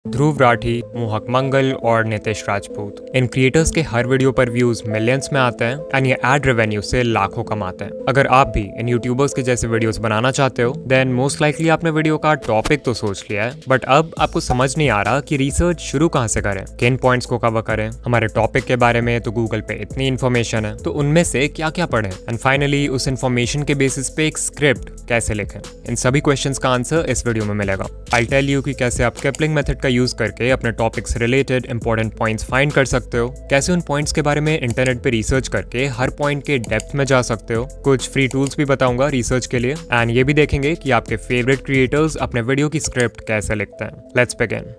ध्रुव राठी, मोहक मंगल और नितेश राजपूत। इन क्रिएटर्स के हर वीडियो पर व्यूज मिलियंस में आते हैं एंड ये एड रेवेन्यू से लाखों कमाते हैं। अगर आप भी इन यूट्यूबर्स के जैसे वीडियोस बनाना चाहते हो देन मोस्ट लाइकली आपने वीडियो का टॉपिक तो सोच लिया है, बट अब आपको समझ नहीं आ रहा कि रिसर्च शुरू कहाँ से करें, किन पॉइंट्स को कवर करें। हमारे टॉपिक के बारे में तो गूगल पे इतनी इन्फॉर्मेशन है, तो उनमें से क्या क्या पढ़ें एंड फाइनली उस इन्फॉर्मेशन के बेसिस पे एक स्क्रिप्ट कैसे लिखें। इन सभी क्वेश्चंस का आंसर इस वीडियो में मिलेगा। आई टेल यू कि कैसे आप केपलिंग मेथड का यूज करके अपने टॉपिक से रिलेटेड इंपॉर्टेंट पॉइंट्स फाइंड कर सकते हो, कैसे उन पॉइंट्स के बारे में इंटरनेट पे रिसर्च करके हर पॉइंट के डेप्थ में जा सकते हो। कुछ फ्री टूल्स भी बताऊंगा रिसर्च के लिए एंड ये भी देखेंगे कि आपके फेवरेट क्रिएटर्स अपने वीडियो की स्क्रिप्ट कैसे लिखते हैं। Let's begin.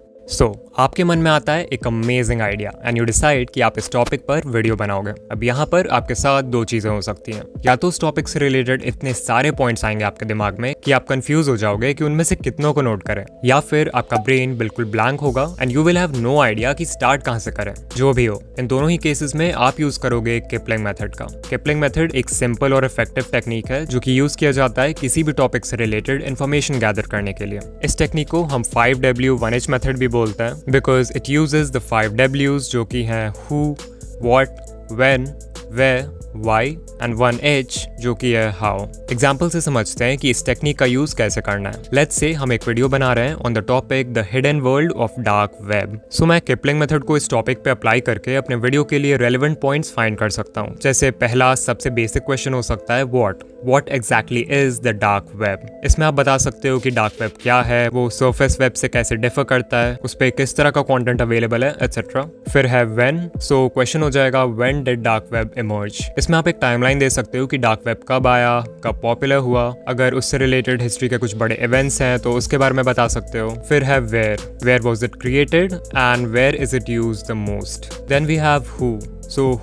आपके मन में आता है एक amazing idea and you decide कि आप इस टॉपिक पर वीडियो बनाओगे। अब यहाँ पर आपके साथ दो चीजें हो सकती हैं, या तो उस टॉपिक से रिलेटेड इतने सारे पॉइंट्स आएंगे आपके दिमाग में कि आप कंफ्यूज हो जाओगे कि उनमें से कितनों को नोट करें, या फिर आपका ब्रेन बिल्कुल ब्लैंक होगा and you will have no idea कि स्टार्ट कहाँ से करें। जो भी हो, इन दोनों ही केसेस में आप यूज करोगे किपलिंग मेथड का। किपलिंग मेथड एक सिंपल और इफेक्टिव टेक्निक है जो कि यूज किया जाता है किसी भी टॉपिक से रिलेटेड इन्फॉर्मेशन गैदर करने के लिए। इस टेक्निक को हम 5W 1H मेथड भी बोलते हैं because it uses the 5 W's जो कि हैं who, what, when, where, why and 1H जो कि है how। एग्जाम्पल से समझते हैं कि इस टेक्निक का यूज कैसे करना है। लेट्स से हम एक वीडियो बना रहे हैं on the topic the hidden world of dark web. So मैं किपलिंग मेथड को इस टॉपिक पे अप्लाई करके अपने वीडियो के लिए रेलेवेंट पॉइंट्स फाइंड कर सकता हूँ। जैसे पहला सबसे बेसिक क्वेश्चन हो सकता है what exactly is the dark web। इसमें आप बता सकते हो कि डार्क वेब क्या है, वो सरफेस वेब से कैसे डिफर करता है, उस पर किस तरह का कंटेंट अवेलेबल है एटसेट्रा। फिर है when, सो क्वेश्चन हो जाएगा when did dark web emerge। इसमें आप एक टाइमलाइन दे सकते हो कि डार्क वेब कब आया, कब पॉपुलर हुआ। अगर उससे रिलेटेड हिस्ट्री के कुछ बड़े इवेंट्स हैं तो उसके बारे में बता सकते हो। फिर है where was it created and where is it used the most। Then we have who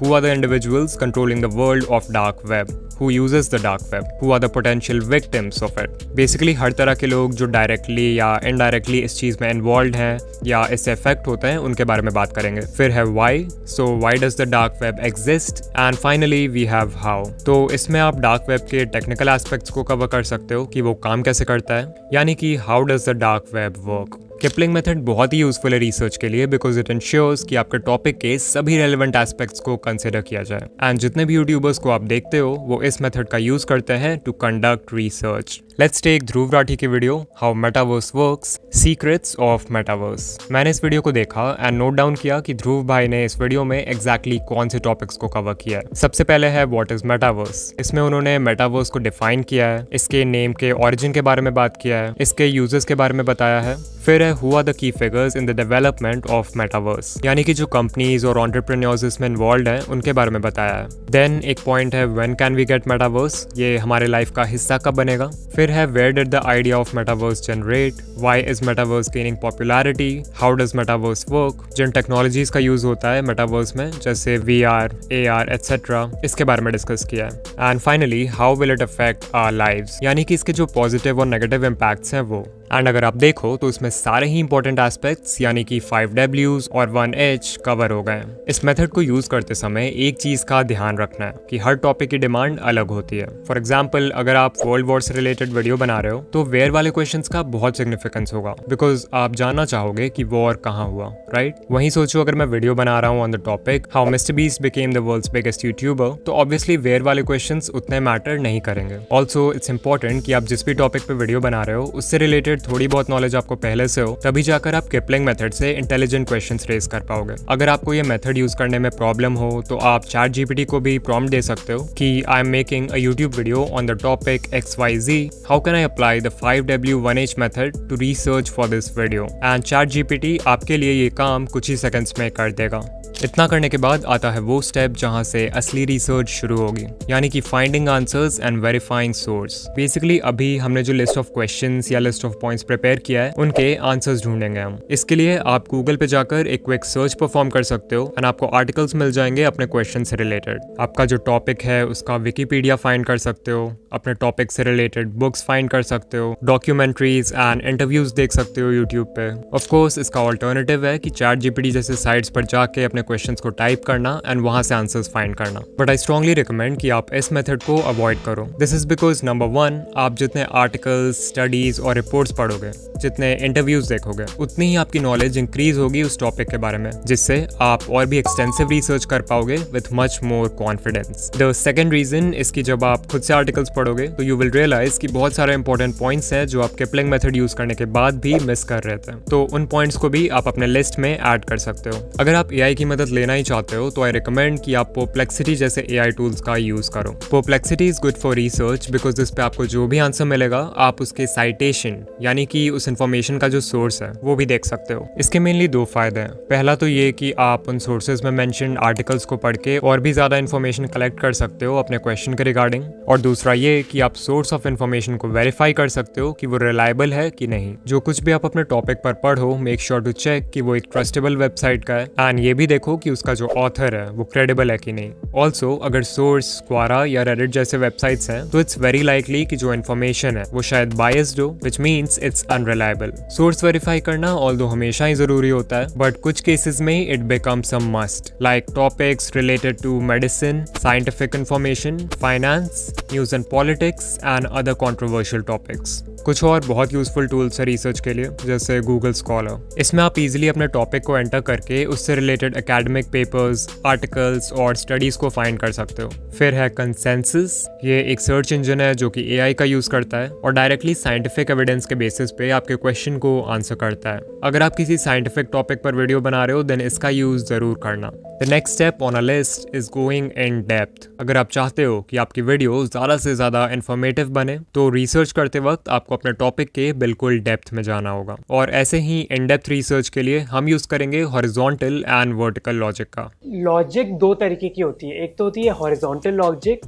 are the individuals controlling the world of dark web, who uses the dark web, who are the potential victims of it। Basically हर तरह के लोग जो directly या indirectly इस चीज़ में involve हैं या इससे इफेक्ट होते हैं उनके बारे में बात करेंगे। फिर है why does the dark web exist and finally we have how। तो इसमें आप डार्क वेब के टेक्निकल एस्पेक्ट्स को कवर कर सकते हो कि वो काम कैसे करता है, यानी कि how does the dark web work। Kipling method बहुत ही यूजफुल है रिसर्च के लिए बिकॉज इट इंश्योर्स कि आपके टॉपिक के सभी रेलेवेंट एस्पेक्ट्स को कंसिडर किया जाए। एंड जितने भी यूट्यूबर्स को आप देखते हो वो इस मेथड का यूज करते हैं to conduct research. Let's take Dhruv Rathee की video how metaverse works, secrets of metaverse. मैंने इस वीडियो को देखा एंड नोट डाउन किया कि ध्रुव भाई ने इस वीडियो में एग्जैक्टली कौन से टॉपिक्स को कवर किया है। सबसे पहले है व्हाट इज मेटावर्स। इसमें उन्होंने मेटावर्स को डिफाइन किया है, इसके नेम के ओरिजिन के बारे में बात किया है, इसके यूजर्स के बारे में बताया है। फिर है who are the key figures in the development of metaverse, यानी कि जो कंपनीज और एंटरप्रेन्योर्स इसमें इन्वॉल्व हैं उनके बारे में बताया है। देन एक पॉइंट है when can we get metaverse, ये हमारे लाइफ का हिस्सा कब बनेगा। फिर है where did the idea of metaverse generate, why is metaverse gaining popularity, how does metaverse work, जिन टेक्नोलॉजीज का यूज होता है मेटावर्स में जैसे VR, AR एटसेट्रा, इसके बारे में डिस्कस किया है। And finally how will it affect our lives, यानी कि इसके जो पॉजिटिव और नेगेटिव इम्पैक्ट्स हैं वो। एंड अगर आप देखो तो इसमें सारे ही इंपॉर्टेंट एस्पेक्ट्स यानी कि 5 W's और 1H कवर हो गए। इस मेथड को यूज करते समय एक चीज का ध्यान रखना है कि हर टॉपिक की डिमांड अलग होती है। फॉर एग्जाम्पल अगर आप वर्ल्ड वॉर से रिलेटेड वीडियो बना रहे हो तो वेयर वाले क्वेश्चंस का बहुत सिग्निफिकेंस होगा बिकॉज आप जानना चाहोगे कि वॉर कहाँ हुआ, राइट। वहीं सोचो अगर मैं वीडियो बना रहा हूँ on the topic how Mister Beast became the world's biggest YouTuber, तो ऑब्वियसली वेयर वाले क्वेश्चंस उतने मैटर नहीं करेंगे। ऑल्सो इट्स इंपॉर्टेंट कि आप जिस भी टॉपिक पे वीडियो बना रहे हो उससे रिलेटेड थोड़ी बहुत नॉलेज आपको पहले से हो, तभी जाकर आप किपलिंग मेथड से इंटेलिजेंट क्वेश्चंस रेज कर पाओगे। अगर आपको ये मेथड यूज करने में प्रॉब्लम हो तो आप ChatGPT को भी प्रॉम्प्ट दे सकते हो कि I am making a YouTube video on the topic XYZ, how can I apply the 5W 1H method to research for this video. And ChatGPT आपके लिए ये काम कुछ ही सेकंड्स में कर देगा। इतना करने के बाद आता है वो स्टेप जहां से असली रिसर्च शुरू होगी, यानी कि finding answers and verifying source. Basically अभी हमने जो लिस्ट ऑफ क्वेश्चंस या लिस्ट ऑफ पॉइंट्स प्रिपेयर किया है उनके आंसर्स ढूंढेंगे हम। इसके लिए आप गूगल पे जाकर एक क्विक सर्च परफॉर्म कर सकते हो एंड आपको आर्टिकल्स मिल जाएंगे अपने क्वेश्चन से रिलेटेड। आपका जो टॉपिक है उसका विकिपीडिया फाइंड कर सकते हो, अपने टॉपिक से रिलेटेड बुक्स फाइंड कर सकते हो, डॉक्यूमेंट्रीज एंड इंटरव्यूज देख सकते हो यूट्यूब पे। ऑफ कोर्स इसका ऑल्टरनेटिव है कि ChatGPT जैसे साइट्स पर जाके अपने क्वेश्चंस को टाइप करना एंड वहां से आंसर्स फाइंड करना। बट आई स्ट्रांगली रिकमेंड कि आप इस मेथड को अवॉइड करो। दिस इज बिकॉज नंबर 1, आप जितने आर्टिकल्स, स्टडीज और रिपोर्ट्स पढ़ोगे, जितने इंटरव्यूज देखोगे, उतनी ही आपकी नॉलेज इंक्रीज होगी उस टॉपिक के बारे में, जिससे आप और भी एक्सटेंसिव रिसर्च कर पाओगे with much more confidence. The second reason इसकी जब आप खुद से आर्टिकल्स पढ़ोगे तो यू विल रियलाइज कि बहुत सारे इंपॉर्टेंट पॉइंट्स हैं जो आप किपलिंग मेथड यूज करने के बाद भी मिस कर रहे थे, तो उन पॉइंट्स को भी आप अपने लिस्ट में ऐड कर सकते हो। अगर आप एआई की मदद लेना ही चाहते हो तो आई रिकमेंड कि आप Perplexity जैसे एआई टूल्स का यूज करो। Perplexity is good for research because इस पे आपको जो भी आंसर मिलेगा आप उसके साइटेशन यानी कि उस इन्फॉर्मेशन का जो सोर्स है वो भी देख सकते हो। इसके मेनली 2 फायदे हैं। पहला तो ये कि आप उन सोर्सेज में मेंशन आर्टिकल्स को पढ़ के और भी ज्यादा इन्फॉर्मेशन कलेक्ट कर सकते हो अपने क्वेश्चन के रिगार्डिंग, और दूसरा ये कि आप सोर्स ऑफ इन्फॉर्मेशन को वेरीफाई कर सकते हो कि वो रिलायबल है कि नहीं। जो कुछ भी आप अपने टॉपिक पर पढ़ो, मेक श्योर टू चेक कि वो एक ट्रस्टेबल वेबसाइट का है, एंड ये भी देखो कि उसका जो ऑथर है वो क्रेडिबल है कि नहीं। ऑल्सो अगर सोर्स क्वारा या रेडिट जैसे वेबसाइट्स हैं तो इट्स वेरी लाइकली कि जो इन्फॉर्मेशन है वो शायद बायस्ड हो, which means it's unreliable. Source verify करना ऑल्दो हमेशा ही जरूरी होता है, बट कुछ केसेस में it becomes a must, like topics related to medicine, scientific information, finance, news and politics and other controversial topics. कुछ और बहुत यूजफुल टूल्स है रिसर्च के लिए, जैसे गूगल स्कॉलर। इसमें आप इजीली अपने टॉपिक को एंटर करके उससे रिलेटेड एकेडमिक पेपर्स, आर्टिकल्स और स्टडीज को फाइंड कर सकते हो। फिर है कंसेंसस, ये एक सर्च इंजन है जो कि एआई का यूज करता है और डायरेक्टली साइंटिफिक एविडेंस के बेसिस पे आपके क्वेश्चन को आंसर करता है। अगर आप किसी साइंटिफिक टॉपिक पर वीडियो बना रहे हो देन इसका यूज जरूर करना। The next step on a list is going in depth. अगर आप चाहते हो कि आपकी वीडियो ज्यादा से ज्यादा इंफॉर्मेटिव बने तो रिसर्च करते वक्त आपको अपने टॉपिक के बिल्कुल डेप्थ में जाना होगा, और ऐसे ही इन डेप्थ रिसर्च के लिए हम यूज करेंगे हॉरिजॉन्टल एंड वर्टिकल लॉजिक का। लॉजिक 2 तरीके की होती है, एक तो होती है हॉरिजॉन्टल लॉजिक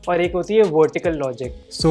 और एक होती है वर्टिकल लॉजिक। सो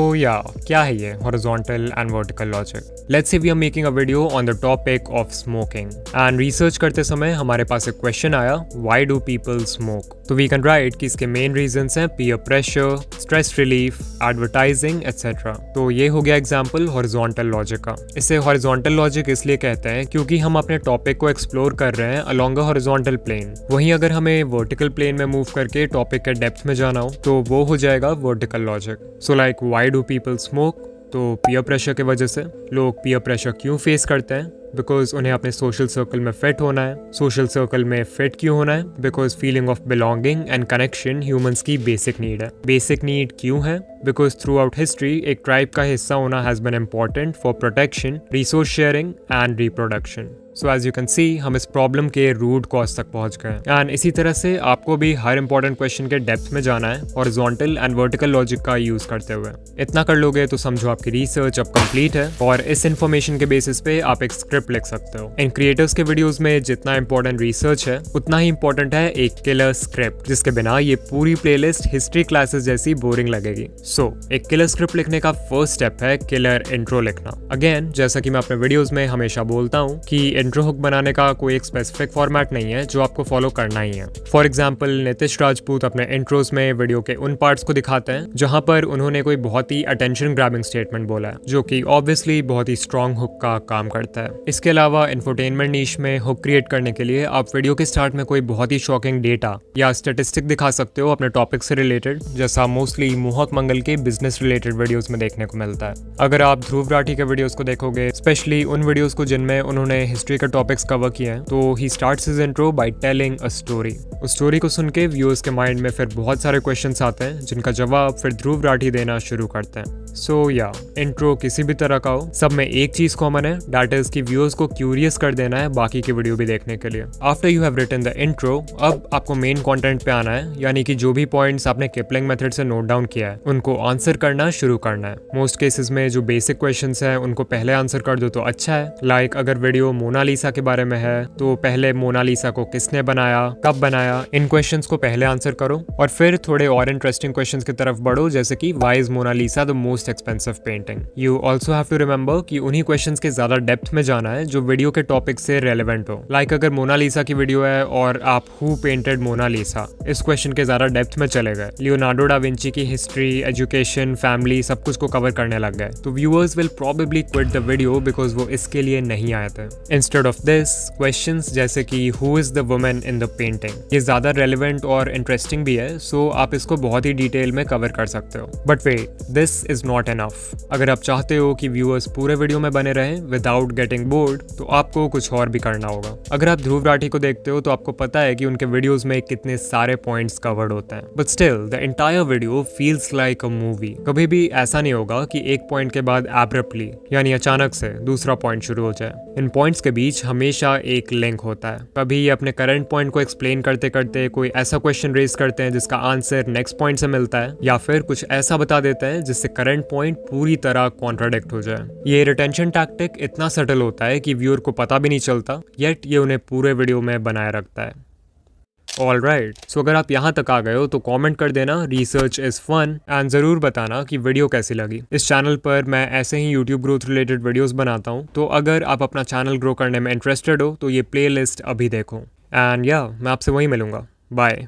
क्या है ये horizontal and vertical logic? Let's say we are making a video on the topic of smoking and research करते समय हमारे पास एक क्वेश्चन आया, व्हाई डू पीपल स्मोक? तो वी कैन राइट कि इसके मेन रीजंस हैं peer pressure, stress relief, advertising etcetera. तो ये हो गया एग्जांपल हॉरिजॉन्टल लॉजिक का। इसे हॉरिजॉन्टल लॉजिक इसलिए कहते हैं क्योंकि हम अपने टॉपिक को एक्सप्लोर कर रहे हैं अलोंग अ हॉरिजॉन्टल प्लेन। वहीं अगर हमें वर्टिकल प्लेन में मूव करके टॉपिक के डेप्थ में जाना हो तो वो हो जाएगा vertical logic. So like why do people smoke? तो पीयर प्रेशर की वजह से। लोग पीयर प्रेशर क्यों फेस करते हैं? बिकॉज उन्हें अपने सोशल सर्कल में फिट होना है। सोशल सर्कल में फिट क्यों होना है? Because feeling of belonging and connection humans की बेसिक नीड है। बेसिक नीड क्यों है? बिकॉज थ्रू आउट हिस्ट्री एक ट्राइब का हिस्सा होना has been important for protection, resource sharing and reproduction. So as you can see हम इस प्रॉब्लम के रूट कॉज तक पहुंच गए। एंड इसी तरह से आपको भी हर इंपॉर्टेंट क्वेश्चन के डेप्थ में जाना है हॉरिजॉन्टल एंड वर्टिकल लॉजिक का यूज करते हुए। इतना कर लोगे तो समझो आपकी रिसर्च अब कंप्लीट है और इस इन्फॉर्मेशन के बेसिस पे आप एक स्क्रिप्ट लिख सकते हो। इन क्रिएटर्स के वीडियोस में जितना इंपॉर्टेंट रिसर्च है उतना ही इंपॉर्टेंट है एक किलर स्क्रिप्ट, जिसके बिना ये पूरी प्लेलिस्ट हिस्ट्री क्लासेस जैसी बोरिंग लगेगी। सो एक किलर स्क्रिप्ट लिखने का फर्स्ट स्टेप है किलर इंट्रो लिखना। अगेन जैसा कि मैं अपने वीडियोस में हमेशा बोलता हूँ कि इंट्रो हुक बनाने का कोई एक स्पेसिफिक फॉर्मेट नहीं है जो आपको फॉलो करना ही है। फॉर एग्जाम्पल नितिश राजपूत अपने इंट्रोज में वीडियो के उन पार्ट्स को दिखाते हैं जहां पर उन्होंने कोई बहुत ही अटेंशन ग्रैबिंग स्टेटमेंट बोला है, जो कि ऑब्वियसली बहुत ही स्ट्रॉन्ग हुक का काम करता है। इसके अलावा इंफोटेनमेंट नीश में हुक क्रिएट करने के लिए आप वीडियो के स्टार्ट में कोई बहुत ही शॉकिंग डेटा या स्टेटिस्टिक दिखा सकते हो अपने टॉपिक से रिलेटेड, जैसा मोस्टली मोहक मंगल के बिजनेस रिलेटेड वीडियोस में देखने को मिलता है। अगर आप ध्रुव राठी के वीडियोस को देखोगे, स्पेशली उन वीडियोस को जिनमें उन्होंने हिस्ट्री के टॉपिक्स कवर किए हैं, तो he starts his intro by telling a story. उस स्टोरी को सुन के व्यूअर्स के माइंड में फिर बहुत सारे क्वेश्चंस आते हैं जिनका जवाब फिर ध्रुव राठी देना शुरू करते हैं। सो इंट्रो किसी भी तरह का हो, सब में एक चीज कॉमन है, दैट इज कि व्यूअर्स को क्यूरियस कर देना है बाकी की वीडियो भी देखने के लिए। After you have written the intro, अब आपको मेन कंटेंट पे आना है, यानी कि जो भी पॉइंट्स आपने किपलिंग मेथड से नोट डाउन किया है उनको आंसर करना शुरू करना है। मोस्ट केसेस में जो बेसिक क्वेश्चंस हैं उनको पहले आंसर कर दो तो अच्छा है। लाइक अगर वीडियो मोनालिसा के बारे में है तो पहले मोनालिसा को किसने बनाया, कब बनाया, इन क्वेश्चंस को पहले आंसर करो और फिर थोड़े और इंटरेस्टिंग क्वेश्चंस की तरफ बढ़ो, जैसे कि why is Mona Lisa the most most expensive painting. You also have to remember कि उन्हीं क्वेश्चंस के ज्यादा डेप्थ में जाना है जो वीडियो के टॉपिक से रेलेवेंट हो। लाइक अगर मोनालिसा की वीडियो है और आप हु पेंटेड मोनालिसा, इस क्वेश्चन के ज्यादा डेप्थ में चले गए, लियोनार्डो डा विंची की हिस्ट्री, एजुकेशन, फैमिली, सब कुछ को कवर करने लग गए, तो viewers will probably quit the video because वो इसके लिए नहीं आए थे। इंस्टेड ऑफ दिस, क्वेश्चंस जैसे कि who is the woman in the painting, ये ज्यादा रेलेवेंट और इंटरेस्टिंग भी है, सो आप इसको बहुत ही डिटेल में कवर कर सकते हो। But wait, this is not enough. अगर आप चाहते हो कि व्यूअर्स पूरे वीडियो में बने रहें विदाउट गेटिंग बोर्ड, तो आपको कुछ और भी करना होगा। अगर आप ध्रुव राठी को देखते हो तो आपको पता है कि उनके वीडियोस में कितने सारे पॉइंट्स कवर्ड होते हैं, but still the entire video feels like a movie. कभी भी ऐसा नहीं होगा कि एक पॉइंट के बाद एब्रप्टली यानी अचानक से दूसरा पॉइंट शुरू हो जाए। इन पॉइंट्स के बीच हमेशा एक लिंक होता है। कभी ये अपने करंट पॉइंट को एक्सप्लेन करते करते कोई ऐसा क्वेश्चन रेज करते हैं जिसका आंसर नेक्स्ट पॉइंट से मिलता है, या फिर कुछ ऐसा बता देते हैं जिससे करंट पॉइंट पूरी तरह कॉन्ट्राडिक्ट हो जाए। ये रिटेंशन टैक्टिक इतना सटल होता है कि व्यूअर को पता भी नहीं चलता, येट ये उन्हें पूरे वीडियो में बनाए रखता है। ऑलराइट, सो अगर आप यहाँ तक आ गए हो तो कमेंट कर देना रिसर्च इज फन, एंड ज़रूर बताना कि वीडियो कैसी लगी। इस चैनल पर मैं ऐसे ही यूट्यूब ग्रोथ रिलेटेड वीडियोस बनाता हूँ, तो अगर आप अपना चैनल ग्रो करने में इंटरेस्टेड हो तो ये प्लेलिस्ट अभी देखो। एंड या मैं आपसे वहीं मिलूंगा। बाय।